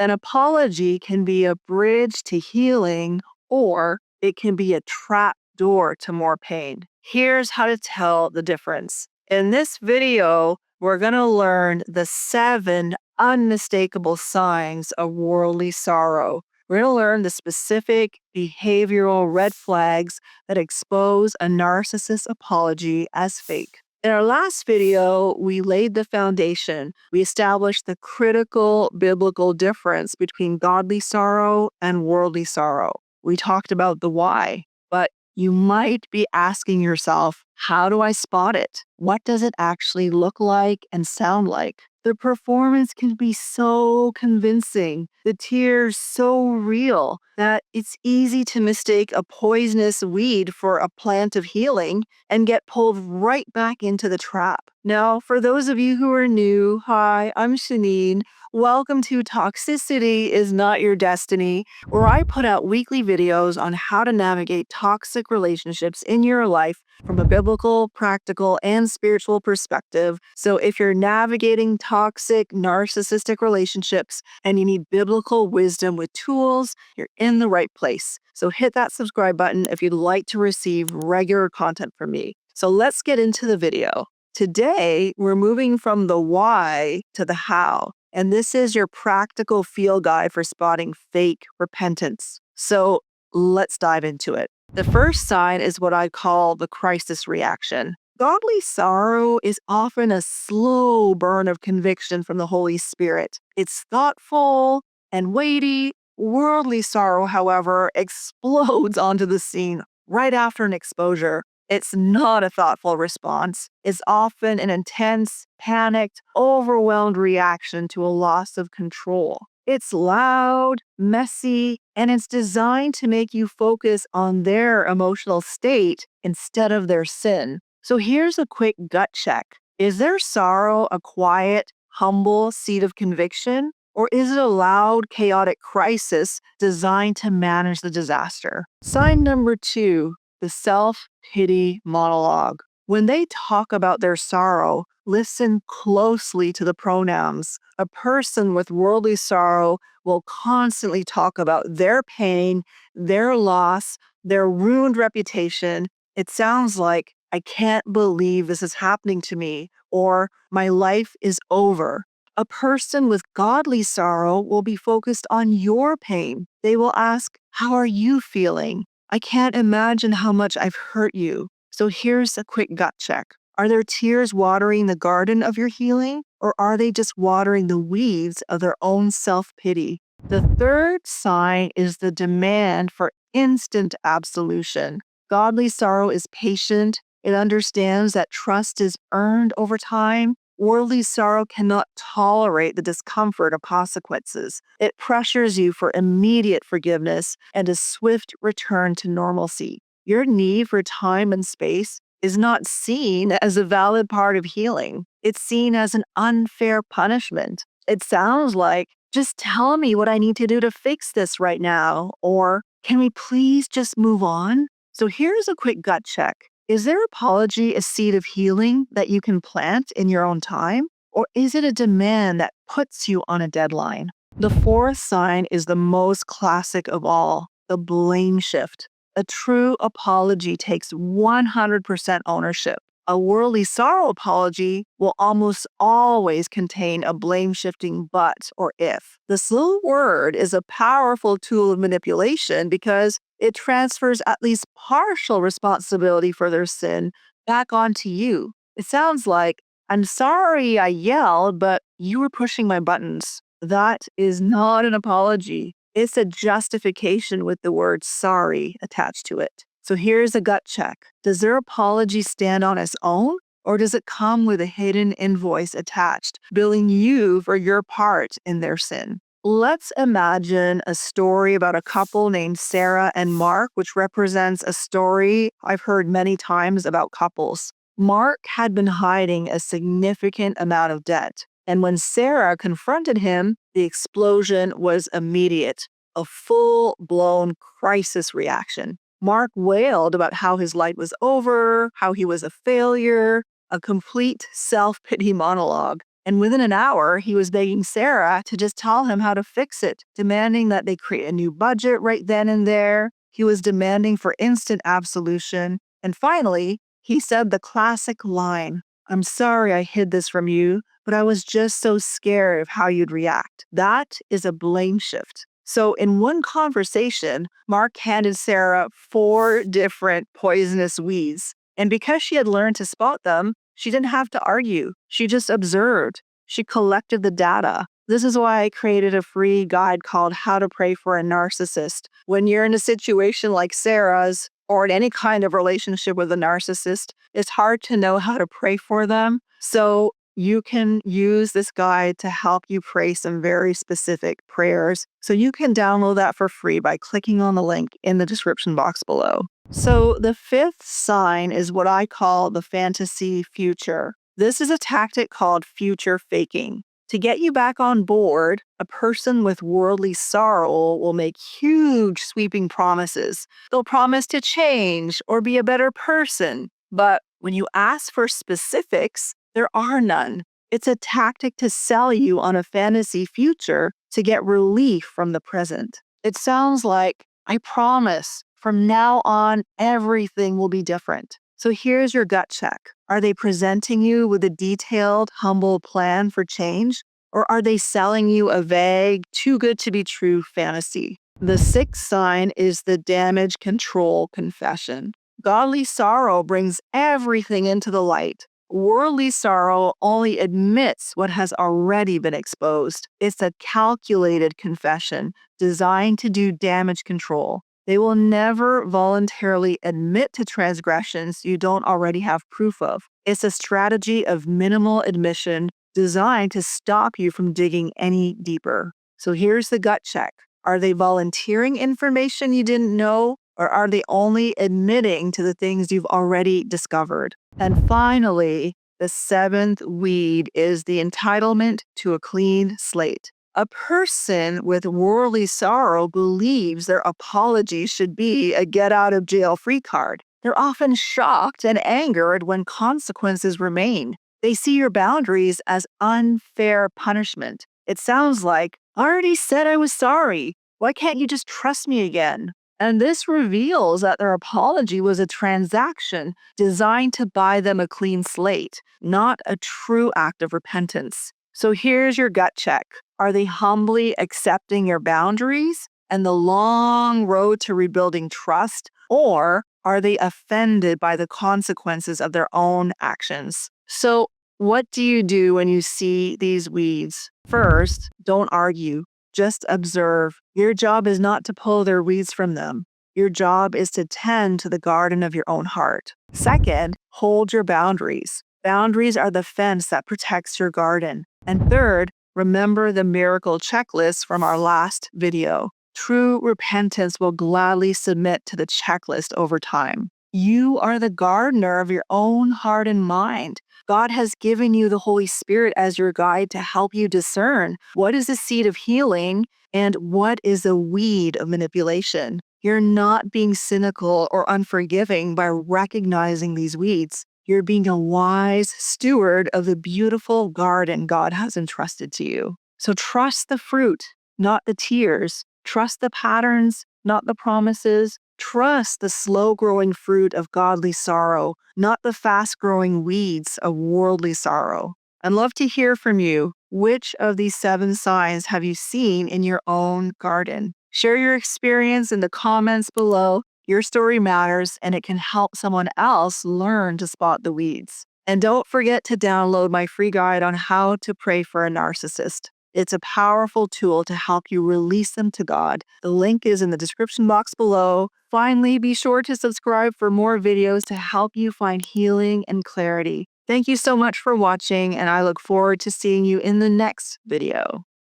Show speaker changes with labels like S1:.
S1: An apology can be a bridge to healing, or it can be a trap door to more pain. Here's how to tell the difference. In this video, we're going to learn the 7 unmistakable signs of worldly sorrow. We're going to learn the specific behavioral red flags that expose a narcissist apology as fake. In our last video, we laid the foundation. We established the critical biblical difference between godly sorrow and worldly sorrow. We talked about the why, but you might be asking yourself, how do I spot it? What does it actually look like and sound like? The performance can be so convincing, the tears so real, that it's easy to mistake a poisonous weed for a plant of healing and get pulled right back into the trap. Now, for those of you who are new, hi, I'm Shaneen. Welcome to Toxicity is Not Your Destiny, where I put out weekly videos on how to navigate toxic relationships in your life from a biblical, practical, and spiritual perspective. So if you're navigating toxic, narcissistic relationships and you need biblical wisdom with tools, you're in the right place. So hit that subscribe button if you'd like to receive regular content from me. So let's get into the video. Today, we're moving from the why to the how. And this is your practical field guide for spotting fake repentance. So let's dive into it. The first sign is what I call the crisis reaction. Godly sorrow is often a slow burn of conviction from the Holy Spirit. It's thoughtful and weighty. Worldly sorrow, however, explodes onto the scene right after an exposure. It's not a thoughtful response. It's often an intense, panicked, overwhelmed reaction to a loss of control. It's loud, messy, and it's designed to make you focus on their emotional state instead of their sin. So here's a quick gut check. Is their sorrow a quiet, humble seed of conviction? Or is it a loud, chaotic crisis designed to manage the disaster? Sign number 2. The self-pity monologue. When they talk about their sorrow, listen closely to the pronouns. A person with worldly sorrow will constantly talk about their pain, their loss, their ruined reputation. It sounds like, I can't believe this is happening to me, or my life is over. A person with godly sorrow will be focused on your pain. They will ask, how are you feeling? I can't imagine how much I've hurt you. So here's a quick gut check. Are their tears watering the garden of your healing, or are they just watering the weeds of their own self-pity? The third sign is the demand for instant absolution. Godly sorrow is patient. It understands that trust is earned over time. Worldly sorrow cannot tolerate the discomfort of consequences. It pressures you for immediate forgiveness and a swift return to normalcy. Your need for time and space is not seen as a valid part of healing. It's seen as an unfair punishment. It sounds like, just tell me what I need to do to fix this right now, or can we please just move on? So here's a quick gut check. Is their apology a seed of healing that you can plant in your own time? Or is it a demand that puts you on a deadline? The fourth sign is the most classic of all, the blame shift. A true apology takes 100% ownership. A worldly sorrow apology will almost always contain a blame-shifting but or if. This little word is a powerful tool of manipulation because it transfers at least partial responsibility for their sin back onto you. It sounds like, I'm sorry I yelled, but you were pushing my buttons. That is not an apology. It's a justification with the word sorry attached to it. So here's a gut check. Does their apology stand on its own, or does it come with a hidden invoice attached, billing you for your part in their sin? Let's imagine a story about a couple named Sarah and Mark, which represents a story I've heard many times about couples. Mark had been hiding a significant amount of debt, and when Sarah confronted him, the explosion was immediate, a full-blown crisis reaction. Mark wailed about how his life was over, how he was a failure, a complete self-pity monologue. And within an hour, he was begging Sarah to just tell him how to fix it, demanding that they create a new budget right then and there. He was demanding for instant absolution. And finally, he said the classic line, "I'm sorry I hid this from you, but I was just so scared of how you'd react." That is a blame shift. So in one conversation, Mark handed Sarah 4 different poisonous weeds. And because she had learned to spot them, she didn't have to argue. She just observed. She collected the data. This is why I created a free guide called How to Pray for a Narcissist. When you're in a situation like Sarah's, or in any kind of relationship with a narcissist, it's hard to know how to pray for them. So you can use this guide to help you pray some very specific prayers. So you can download that for free by clicking on the link in the description box below. So the 5th sign is what I call the fantasy future. This is a tactic called future faking. To get you back on board, a person with worldly sorrow will make huge sweeping promises. They'll promise to change or be a better person. But when you ask for specifics, there are none. It's a tactic to sell you on a fantasy future to get relief from the present. It sounds like, "I promise, from now on, everything will be different." So here's your gut check. Are they presenting you with a detailed, humble plan for change? Or are they selling you a vague, too good to be true fantasy? The 6th sign is the damage control confession. Godly sorrow brings everything into the light. Worldly sorrow only admits what has already been exposed. It's a calculated confession designed to do damage control. They will never voluntarily admit to transgressions you don't already have proof of. It's a strategy of minimal admission designed to stop you from digging any deeper. So here's the gut check. Are they volunteering information you didn't know, or are they only admitting to the things you've already discovered? And finally, the 7th weed is the entitlement to a clean slate. A person with worldly sorrow believes their apology should be a get-out-of-jail-free card. They're often shocked and angered when consequences remain. They see your boundaries as unfair punishment. It sounds like, "I already said I was sorry. Why can't you just trust me again?" And this reveals that their apology was a transaction designed to buy them a clean slate, not a true act of repentance. So here's your gut check. Are they humbly accepting your boundaries and the long road to rebuilding trust, or are they offended by the consequences of their own actions? So what do you do when you see these weeds? First, don't argue. Just observe. Your job is not to pull their weeds from them. Your job is to tend to the garden of your own heart. Second, hold your boundaries. Boundaries are the fence that protects your garden. And third, remember the miracle checklist from our last video. True repentance will gladly submit to the checklist over time. You are the gardener of your own heart and mind. God has given you the Holy Spirit as your guide to help you discern what is the seed of healing and what is a weed of manipulation. You're not being cynical or unforgiving by recognizing these weeds. You're being a wise steward of the beautiful garden God has entrusted to you. So trust the fruit, not the tears. Trust the patterns, not the promises. Trust the slow-growing fruit of godly sorrow, not the fast-growing weeds of worldly sorrow. I'd love to hear from you. Which of these 7 signs have you seen in your own garden? Share your experience in the comments below. Your story matters, and it can help someone else learn to spot the weeds. And don't forget to download my free guide on how to pray for a narcissist. It's a powerful tool to help you release them to God. The link is in the description box below. Finally, be sure to subscribe for more videos to help you find healing and clarity. Thank you so much for watching, and I look forward to seeing you in the next video.